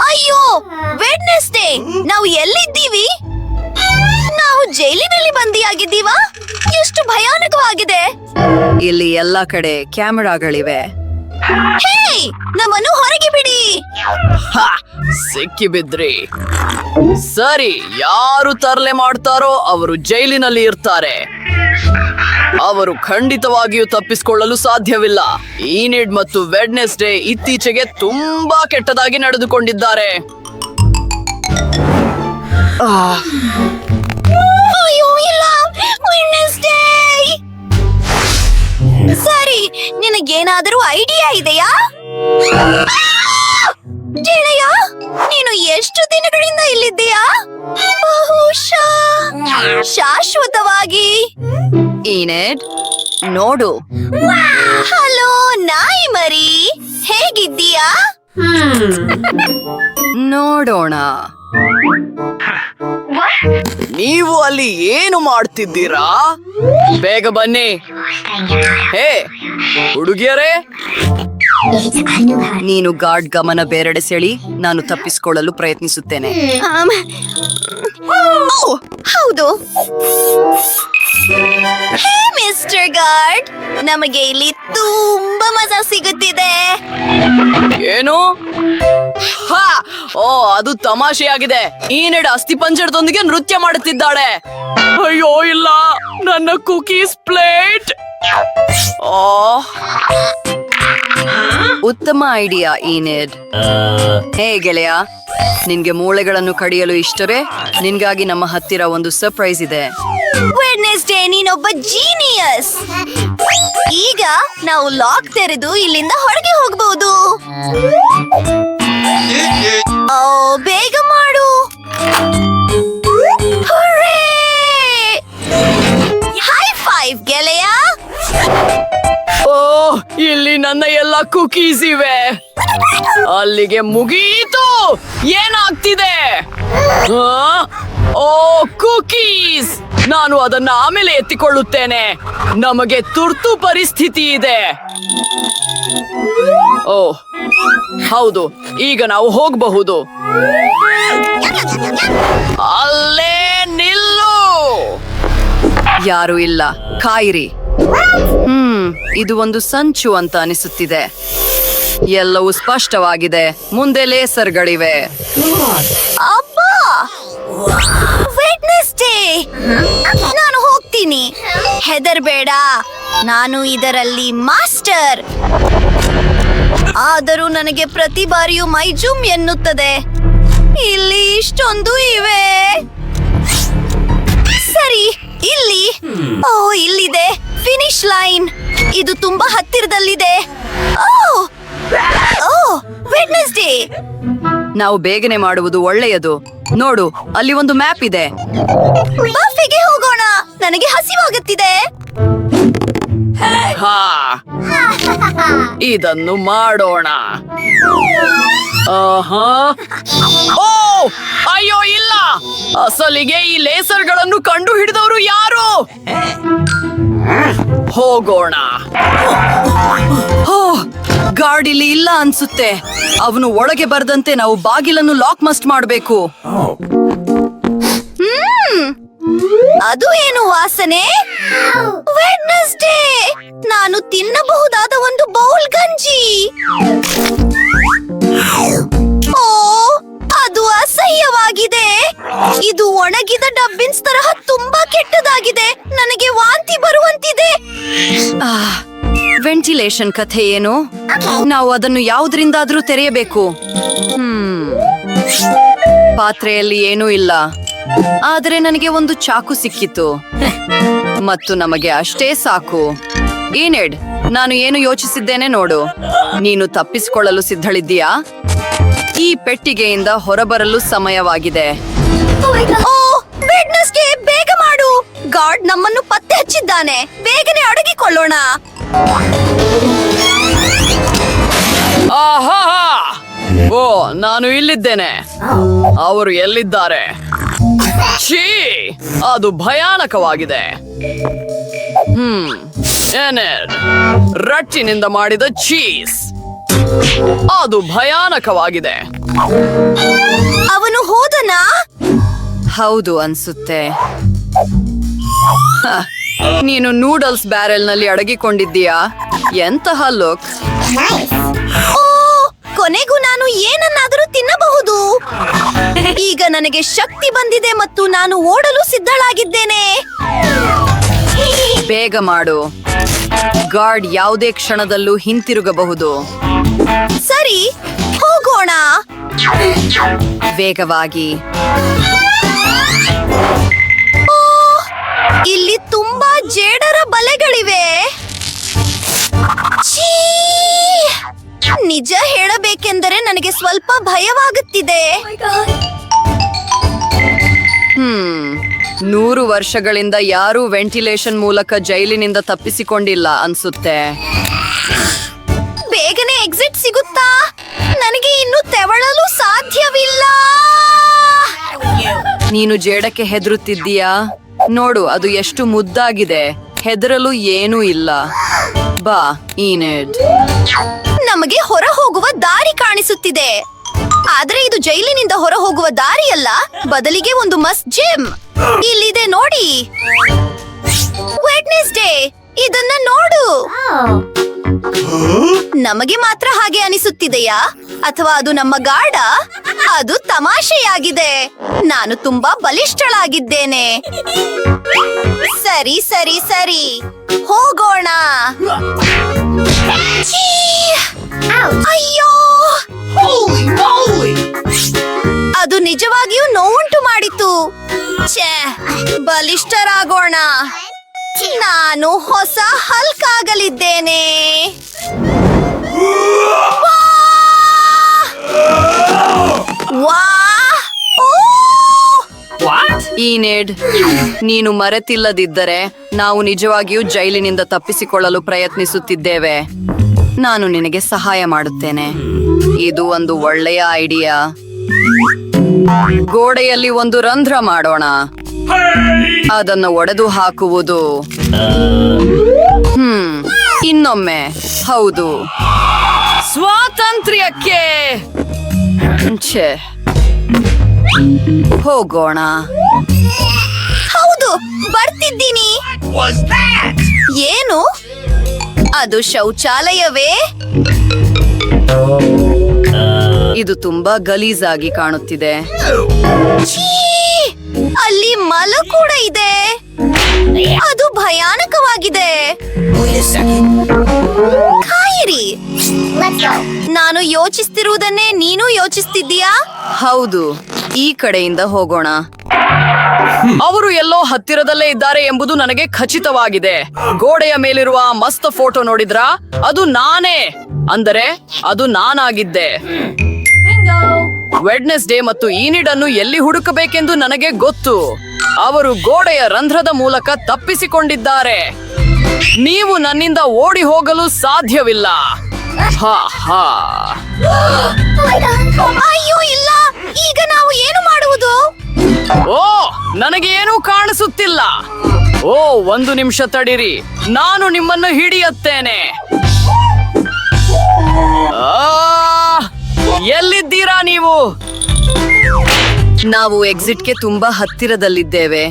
ಅಯ್ಯೋ, ವೆಡ್ನೆಸ್ಡೇ ನಾವು ಎಲ್ಲಿದ್ದೀವಿ? ನಾವು ಜೈಲಿನಲ್ಲಿ ಬಂದಿಯಾಗಿದ್ದೀವಾ? ಎಷ್ಟು ಭಯಾನಕವಾಗಿದೆ. ಇಲ್ಲಿ ಎಲ್ಲ ಕಡೆ ಕ್ಯಾಮೆರಾಗಳಿವೆ. ಹೇ, ನಮ್ಮನ್ನು ಹೊರಗೆ ಬಿಡಿ. ಸಿಕ್ಕಿ ಬಿದ್ರಿ. ಸರಿ, ಯಾರು ತರಲೆ ಮಾಡ್ತಾರೋ ಅವರು ಜೈಲಿನಲ್ಲಿ ಇರ್ತಾರೆ. ಅವರು ಖಂಡಿತವಾಗಿಯೂ ತಪ್ಪಿಸಿಕೊಳ್ಳಲು ಸಾಧ್ಯವಿಲ್ಲ. ಈನಿಡ್ ಮತ್ತು ವೆಡ್ನೆಸ್ಡೇ ಇತ್ತೀಚೆಗೆ ತುಂಬಾ ಕೆಟ್ಟದಾಗಿ ನಡೆದುಕೊಂಡಿದ್ದಾರೆ. ಅಯ್ಯೋ ಇಲ್ಲ, ವೆಡ್ನೆಸ್ಡೇ. ಸರಿ, ನಿನಗೇನಾದರೂ ಐಡಿಯಾ ಇದೆಯಾ? ಗೆಳೆಯ, ನೀನು ಎಷ್ಟು ದಿನಗಳಿಂದ ಇಲ್ಲಿದ್ದೀಯಾ? ಬಹುಶಃ ಶಾಶ್ವತವಾಗಿ. ಈನೆಡ್, ನೋಡು. ಹಲೋ ನಾಯಿ ಮರಿ, ಹೇಗಿದ್ದೀಯಾ? ನೋಡೋಣ. ನೀವು ಅಲ್ಲಿ ಏನು ಮಾಡ್ತಿದ್ದೀರಾ? ಬೇಗ ಬನ್ನಿ. ಹೇ ಹುಡುಗಿಯರೇ, ನೀನು ಗಾರ್ಡ್ ಗಮನ ಬೇರೆಡೆ ಸೆಳಿ. ನಾನು ತಪ್ಪಿಸಿಕೊಳ್ಳಲು ಪ್ರಯತ್ನಿಸುತ್ತೇನೆ. ಓ, ಹೌದು. ಹೇ ಮಿಸ್ಟರ್ ಗಾರ್ಡ್, ನಮಗೆ ಇಲ್ಲಿ ತುಂಬಾ ಮಜಾ ಸಿಗುತ್ತಿದೆ. ಏನು? ಹಾ, ಓ, ಅದು ತಮಾಷೆಯಾಗಿದೆ. ಈನೆಡ್ ಅಸ್ಥಿಪಂಜರದೊಂದಿಗೆ ನೃತ್ಯ ಮಾಡುತ್ತಿದ್ದಾಳೆ. ಅಯ್ಯೋ ಇಲ್ಲ, ನನ್ನ ಕುಕೀಸ್ ಪ್ಲೇಟ್. ಓ, ಉತ್ತಮ ಐಡಿಯಾ ಈನೆಡ್. ಹೇ ಗೆಳೆಯ, ನಿನ್ಗೆ ಮೂಳೆಗಳನ್ನು ಕಡಿಯಲು ಇಷ್ಟವೇ? ನಿನ್ಗಾಗಿ ನಮ್ಮ ಹತ್ತಿರ ಒಂದು ಸರ್ಪ್ರೈಸ್ ಇದೆ. ವೆಡ್ನೆಸ್ಡೇ, ನೀನೊಬ್ಬ ಜೀನಿಯಸ್. ಈಗ ನಾವು ಲಾಕ್ ತೆರೆದು ಇಲ್ಲಿಂದ ಹೊರಗೆ ಹೋಗಬಹುದು. ಓ, ಬೇಗ ಮಾಡು. ಹೈ ಫೈವ್ ಗೆಳೆಯ. ಓ, ಇಲ್ಲಿ ನನ್ನ ಎಲ್ಲ ಕುಕೀಸ್ ಇವೆ. ಅಲ್ಲಿಗೆ ಮುಗೀತು. ಏನಾಗ್ತಿದೆ? ಓ, ಕುಕೀಸ್. ನಾನು ಅದನ್ನ ಆಮೇಲೆ ಎತ್ತಿಕೊಳ್ಳುತ್ತೇನೆ. ನಮಗೆ ತುರ್ತು ಪರಿಸ್ಥಿತಿ ಇದೆ. ಓ ಹೌದು, ಈಗ ನಾವು ಹೋಗಬಹುದು. ಅಲ್ಲೇ ನಿಲ್ಲು. ಯಾರು ಇಲ್ಲ, ಕಾಯಿರಿ. ಇದು ಒಂದು ಸಂಚು ಅಂತ ಅನಿಸುತ್ತಿದೆ. ಎಲ್ಲವೂ ಸ್ಪಷ್ಟವಾಗಿದೆ. ಮುಂದೆ ಲೇಸರ್ಗಳಿವೆ. ಅಬ್ಬಾ, ವೆಡ್ನೆಸ್ಡೇ, ನಾನು ಹೋಗ್ತೀನಿ. ಹೆದರ್ಬೇಡ, ನಾನು ಇದರಲ್ಲಿ ಮಾಸ್ಟರ್. ಆದರೂ ನನಗೆ ಪ್ರತಿ ಬಾರಿಯೂ ಮೈಜುಮ್ ಎನ್ನುತ್ತದೆ. ಇಲ್ಲಿ ಇಷ್ಟೊಂದು ಇವೆ. ಸರಿ, ಇಲ್ಲಿ. ಓ, ಇಲ್ಲಿದೆ ಫಿನಿಶ್ ಲೈನ್. ಇದು ತುಂಬಾ ಹತ್ತಿರದಲ್ಲಿದೆ. ಓ, ವೆಡ್ನೆಸ್ಡೇ. ನಾವು ಬೇಗನೆ ಮಾಡುವುದು ಒಳ್ಳೆಯದು. ನೋಡು, ಅಲ್ಲಿ ಒಂದು ಮ್ಯಾಪ್ ಇದೆ. ಬಫೆಗೆ ಹೋಗೋಣ. ನನಗೆ ಹಸಿವಾಗುತ್ತಿದೆ. ಹಾ, ಇದನ್ನು ಮಾಡೋಣ. ಆಹಾ. ಓ, ಅಯ್ಯೋ ಇಲ್ಲ. ಅಸಲಿಗೆ ಈ ಲೇಸರ್ಗಳನ್ನು ಕಂಡು ಹಿಡಿದವರು ಯಾರು? ಹೋಗೋಣ. ಹೋ, ಗಾರ್ಡ್ ಇಲ್ಲಿ ಇಲ್ಲ ಅನ್ಸುತ್ತೆ. ಅವನು ಒಳಗೆ ಬರದಂತೆ ನಾವು ಬಾಗಿಲನ್ನು ಲಾಕ್ ಮಸ್ಟ್ ಮಾಡಬೇಕು. ಅದು ಏನು ವಾಸನೆ? ವೆಡ್ನೆಸ್ಡೇ, ನಾನು ತಿನ್ನಬಹುದಾದ ಒಂದು ಬೌಲ್ ಗಂಜಿ. ಓ, ಅದು ಅಸಹ್ಯವಾಗಿದೆ. ಇದು ಒಣಗಿದ ಡಬ್ಬಿನ್ಸ್ ತರಹ ತುಂಬಾ ಕೆಟ್ಟದಾಗಿದೆ. ನನಗೆ ವಾಂತಿ ಬರುವಂತಿದೆ. ವೆಂಟಿಲೇಷನ್ ಕಥೆ ಏನು? ನಾವು ಅದನ್ನು ಯಾವುದರಿಂದಾದ್ರೂ ತೆರೆಯಬೇಕು. ಪಾತ್ರೆಯಲ್ಲಿ ಏನೂ ಇಲ್ಲ, ಆದರೆ ನನಗೆ ಒಂದು ಚಾಕು ಸಿಕ್ಕಿತು ಮತ್ತು ನಮಗೆ ಅಷ್ಟೇ ಸಾಕು. ಈನೆಡ್, ನಾನು ಏನು ಯೋಚಿಸಿದ್ದೇನೆ ನೋಡು. ನೀನು ತಪ್ಪಿಸಿಕೊಳ್ಳಲು ಸಿದ್ಧಳಿದ್ದೀಯಾ? ಈ ಪೆಟ್ಟಿಗೆಯಿಂದ ಹೊರಬರಲು ಸಮಯವಾಗಿದೆ. ಓ, ವೆಡ್ನೆಸ್ಡೇ, ಬೇಗ ಮಾಡು. ಗಾರ್ಡ್ ನಮ್ಮನ್ನು ಪತ್ತೆ ಹಚ್ಚಿದ್ದಾನೆ. ಬೇಗನೆ ಅಡಗಿಕೊಳ್ಳೋಣ. ಆಹಾ, ಓ, ನಾನು ಇಲ್ಲಿದ್ದೇನೆ. ಅವರು ಎಲ್ಲಿದ್ದಾರೆ? ಛೀ, ಅದು ಭಯಾನಕವಾಗಿದೆ. ಏನೇಡ್, ರಟ್ಟಿನಿಂದ ಮಾಡಿದ ಚೀಸ್. ಅದು ಭಯಾನಕವಾಗಿದೆ. ಅವನು ಹೋದನಾ? ಹೌದು ಅನ್ಸುತ್ತೆ. ಹ, ನೀನು ನೂಡಲ್ಸ್ ಬ್ಯಾರೆಲ್ನಲ್ಲಿ ಅಡಗಿಕೊಂಡಿದ್ದೀಯಾ? ಎಂತಹ ಲುಕ್! ಓ, ಕೊನೆಗೂ ನಾನು ಏನನ್ನಾದರೂ ತಿನ್ನಬಹುದು. ಈಗ ನನಗೆ ಶಕ್ತಿ ಬಂದಿದೆ ಮತ್ತು ನಾನು ಓಡಲು ಸಿದ್ಧಳಾಗಿದ್ದೇನೆ. ಬೇಗ ಮಾಡು. ಗಾರ್ಡ್ ಯಾವುದೇ ಕ್ಷಣದಲ್ಲೂ ಹಿಂತಿರುಗಬಹುದು. ಸರಿ, ಹೋಗೋಣ. ವೇಗವಾಗಿ. ಓ, ಇಲ್ಲಿ ತುಂಬಾ ಜೇಡರ ಬಲೆಗಳಿವೆ. ಛೀ! ನಿಜ ಹೇಳಬೇಕೆಂದರೆ ನನಗೆ ಸ್ವಲ್ಪ ಭಯವಾಗುತ್ತಿದೆ. 100 ವರ್ಷಗಳಿಂದ ಯಾರೂ ವೆಂಟಿಲೇಷನ್ ಮೂಲಕ ಜೈಲಿನಿಂದ ತಪ್ಪಿಸಿಕೊಂಡಿಲ್ಲ ಅನ್ಸುತ್ತೆ. ಬೇಗನೆ ಎಕ್ಸಿಟ್ ಸಿಗುತ್ತಾ? ನನಗೆ ಇನ್ನು ತೆವಳಲು ಸಾಧ್ಯವಿಲ್ಲ. ನೀನು ಜೇಡಕ್ಕೆ ಹೆದರುತ್ತಿದ್ದೀಯಾ? ನೋಡು, ಅದು ಎಷ್ಟು ಮುದ್ದಾಗಿದೆ. ಹೆದರಲು ಏನೂ ಇಲ್ಲ. ಬಾ, ಈನೆಡ್. ನಮಗೆ ಹೊರ ಹೋಗುವ ದಾರಿ ಕಾಣಿಸುತ್ತಿದೆ. ಆದ್ರೆ ಇದು ಜೈಲಿನಿಂದ ಹೊರ ಹೋಗುವ ದಾರಿಯಲ್ಲ, ಬದಲಿಗೆ ಒಂದು ಮಸ್ತ್ ಜಿಮ್ ಇಲ್ಲಿದೆ ನೋಡಿ. ವೆಡ್ನೆಸ್ಡೇ, ಇದನ್ನ ನೋಡು. ನಮಗೆ ಮಾತ್ರ ಹಾಗೆ ಅನಿಸುತ್ತಿದೆಯಾ ಅಥವಾ ಅದು ನಮ್ಮ ಗಾಢ? ಅದು ತಮಾಷೆಯಾಗಿದೆ. ನಾನು ತುಂಬಾ ಬಲಿಷ್ಠಳಾಗಿದ್ದೇನೆ. ಸರಿ ಸರಿ ಸರಿ, ಹೋಗೋಣ. ಛೀ! ಅಯ್ಯೋ, ಅದು ನಿಜವಾಗಿಯೂ ನೋವುಂಟು ಮಾಡಿತು. ಛೇ, ಬಲಿಷ್ಠರಾಗೋಣ. ನಾನು ಹೊಸ ಹಲ್ಕ್ ಆಗಲಿದ್ದೇನೆ. ವಾ! ಓ! ಈನೆಡ್, ನೀನು ಮರೆತಿಲ್ಲದಿದ್ದರೆ ನಾವು ನಿಜವಾಗಿಯೂ ಜೈಲಿನಿಂದ ತಪ್ಪಿಸಿಕೊಳ್ಳಲು ಪ್ರಯತ್ನಿಸುತ್ತಿದ್ದೇವೆ. ನಾನು ನಿನಗೆ ಸಹಾಯ ಮಾಡುತ್ತೇನೆ. ಇದು ಒಂದು ಒಳ್ಳೆಯ ಐಡಿಯಾ. ಗೋಡೆಯಲ್ಲಿ ಒಂದು ರಂಧ್ರ ಮಾಡೋಣ. ಅದನ್ನು ಒಡೆದು ಹಾಕುವುದು. ಇನ್ನೊಮ್ಮೆ. ಹೌದು, ಸ್ವಾತಂತ್ರ್ಯಕ್ಕೆ. ಛೇ, ಹೋಗೋಣ. ಹೌದು, ಬರ್ತಿದ್ದೀನಿ. ಏನು? ಅದು ಶೌಚಾಲಯವೇ? ಇದು ತುಂಬಾ ಗಲೀಜಾಗಿ ಕಾಣುತ್ತಿದೆ. ಛೀ! ಅಲ್ಲಿ ಮಲ ಕೂಡ ಇದೆ. ಅದು ಭಯಾನಕವಾಗಿದೆ. ಕಾಯಿರಿ. ನಾನು ಯೋಚಿಸ್ತಿರುವುದನ್ನೇ ನೀನು ಯೋಚಿಸ್ತಿದ್ದೀಯಾ? ಹೌದು, ಈ ಕಡೆಯಿಂದ ಹೋಗೋಣ. ಅವರು ಎಲ್ಲೋ ಹತ್ತಿರದಲ್ಲೇ ಇದ್ದಾರೆ ಎಂಬುದು ನನಗೆ ಖಚಿತವಾಗಿದೆ. ಗೋಡೆಯ ಮೇಲಿರುವ ಆ ಮಸ್ತ್ ಫೋಟೋ ನೋಡಿದ್ರಾ? ಅದು ನಾನೇ. ಅಂದರೆ ಅದು ನಾನಾಗಿದ್ದೆ. ವೆಡ್ನೆಸ್ಡೇ ಮತ್ತು ಈನಿಡ್ ಅನ್ನು ಎಲ್ಲಿ ಹುಡುಕಬೇಕೆಂದು ನನಗೆ ಗೊತ್ತು. ಅವರು ಗೋಡೆಯ ರಂಧ್ರದ ಮೂಲಕ ತಪ್ಪಿಸಿಕೊಂಡಿದ್ದಾರೆ. ನೀವು ನನ್ನಿಂದ ಓಡಿ ಹೋಗಲು ಸಾಧ್ಯವಿಲ್ಲ. ಹಾ ಹಾ. ಅಯ್ಯೋ ಇಲ್ಲ, ಈಗ ನಾವು ಏನು ಮಾಡುವುದು? ಓ, ನನಗೆ ಏನೂ ಕಾಣಿಸುತ್ತಿಲ್ಲ. ಓ, 1 ನಿಮಿಷ ತಡಿರಿ, ನಾನು ನಿಮ್ಮನ್ನು ಹಿಡಿಯುತ್ತೇನೆ. ಎಲ್ಲಿದ್ದೀರಾ ನೀವು? ನಾವು ಎಕ್ಸಿಟ್ಗೆ ತುಂಬಾ ಹತ್ತಿರದಲ್ಲಿದ್ದೇವೆ.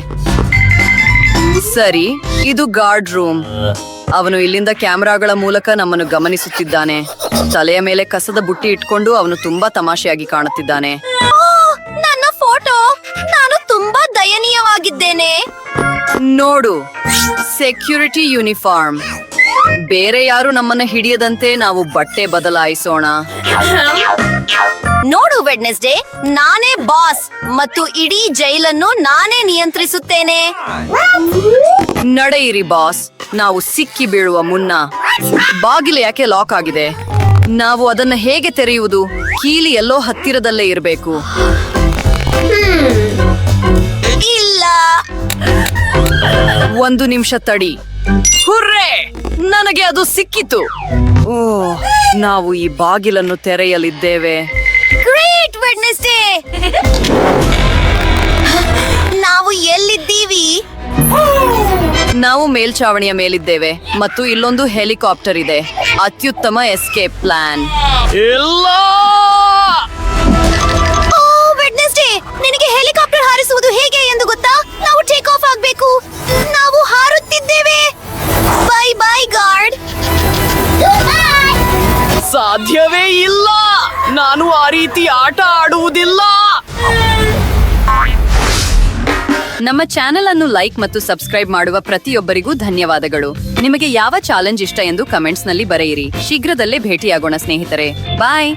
ಸರಿ, ಇದು ಗಾರ್ಡ್ ರೂಮ್. ಅವನು ಇಲ್ಲಿಂದ ಕ್ಯಾಮೆರಾಗಳ ಮೂಲಕ ನಮ್ಮನ್ನು ಗಮನಿಸುತ್ತಿದ್ದಾನೆ. ತಲೆಯ ಮೇಲೆ ಕಸದ ಬುಟ್ಟಿ ಇಟ್ಕೊಂಡು ಅವನು ತುಂಬಾ ತಮಾಷೆಯಾಗಿ ಕಾಣುತ್ತಿದ್ದಾನೆ. ಓ, ನನ್ನ ಫೋಟೋ. ನಾನು ತುಂಬಾ ದಯನೀಯವಾಗಿದ್ದೇನೆ. ನೋಡು, ಸೆಕ್ಯೂರಿಟಿ ಯೂನಿಫಾರ್ಮ್. ಬೇರೆ ಯಾರು ನಮ್ಮನ್ನ ಹಿಡಿಯದಂತೆ ನಾವು ಬಟ್ಟೆ ಬದಲಾಯಿಸೋಣ. ನೋಡು ವೆಡ್ನೆಸ್ಡೇ, ನಾನೇ ಬಾಸ್ ಮತ್ತು ಇಡೀ ಜೈಲನ್ನು ನಾನೇ ನಿಯಂತ್ರಿಸುತ್ತೇನೆ. ನಡೆಯಿರಿ ಬಾಸ್, ನಾವು ಸಿಕ್ಕಿ ಬೀಳುವ ಮುನ್ನ. ಬಾಗಿಲು ಯಾಕೆ ಲಾಕ್ ಆಗಿದೆ? ನಾವು ಅದನ್ನ ಹೇಗೆ ತೆರೆಯುವುದು? ಕೀಲಿ ಎಲ್ಲೋ ಹತ್ತಿರದಲ್ಲೇ ಇರಬೇಕು. ಇಲ್ಲ. 1 ನಿಮಿಷ ತಡಿ. ಹುರ್ರೆ, ನನಗೆ ಅದು ಸಿಕ್ಕಿತು. ಓ, ನಾವು ಈ ಬಾಗಿಲನ್ನು ತೆರೆಯಲಿದ್ದೇವೆ. Great Wednesday. ನಾವು ಎಲ್ಲಿದ್ದೀವಿ? ನಾವು ಮೇಲ್ಛಾವಣಿಯ ಮೇಲಿದ್ದೇವೆ ಮತ್ತು ಇಲ್ಲೊಂದು ಹೆಲಿಕಾಪ್ಟರ್ ಇದೆ. ಅತ್ಯುತ್ತಮ ಎಸ್ಕೇಪ್ ಪ್ಲಾನ್. ಇಲ್ಲ, ಓ ವೆಡ್ನೆಸ್ಡೇ, ನಿನಗೆ ಹೆಲಿಕಾಪ್ಟರ್ ಹಾರಿಸುವುದು ಹೇಗೆ ಎಂದು ಗೊತ್ತಾ? ನಾವು ಟೇಕ್ ಆಫ್ ಆಗ್ಬೇಕು. ನಾವು ಹಾರುತ್ತಿದ್ದೇವೆ. Bye bye guard. ಸಾಧ್ಯವೇ ಇಲ್ಲ. ನಾನು ಆ ರೀತಿ ಆಟ ಆಡುವುದಿಲ್ಲ. ನಮ್ಮ ಚಾನೆಲ್ ಅನ್ನು ಲೈಕ್ ಮತ್ತು ಸಬ್ಸ್ಕ್ರೈಬ್ ಮಾಡುವ ಪ್ರತಿಯೊಬ್ಬರಿಗೂ ಧನ್ಯವಾದಗಳು. ನಿಮಗೆ ಯಾವ ಚಾಲೆಂಜ್ ಇಷ್ಟ ಎಂದು ಕಮೆಂಟ್ಸ್ ನಲ್ಲಿ ಬರೆಯಿರಿ. ಶೀಘ್ರದಲ್ಲೇ ಭೇಟಿಯಾಗೋಣ ಸ್ನೇಹಿತರೆ. ಬಾಯ್.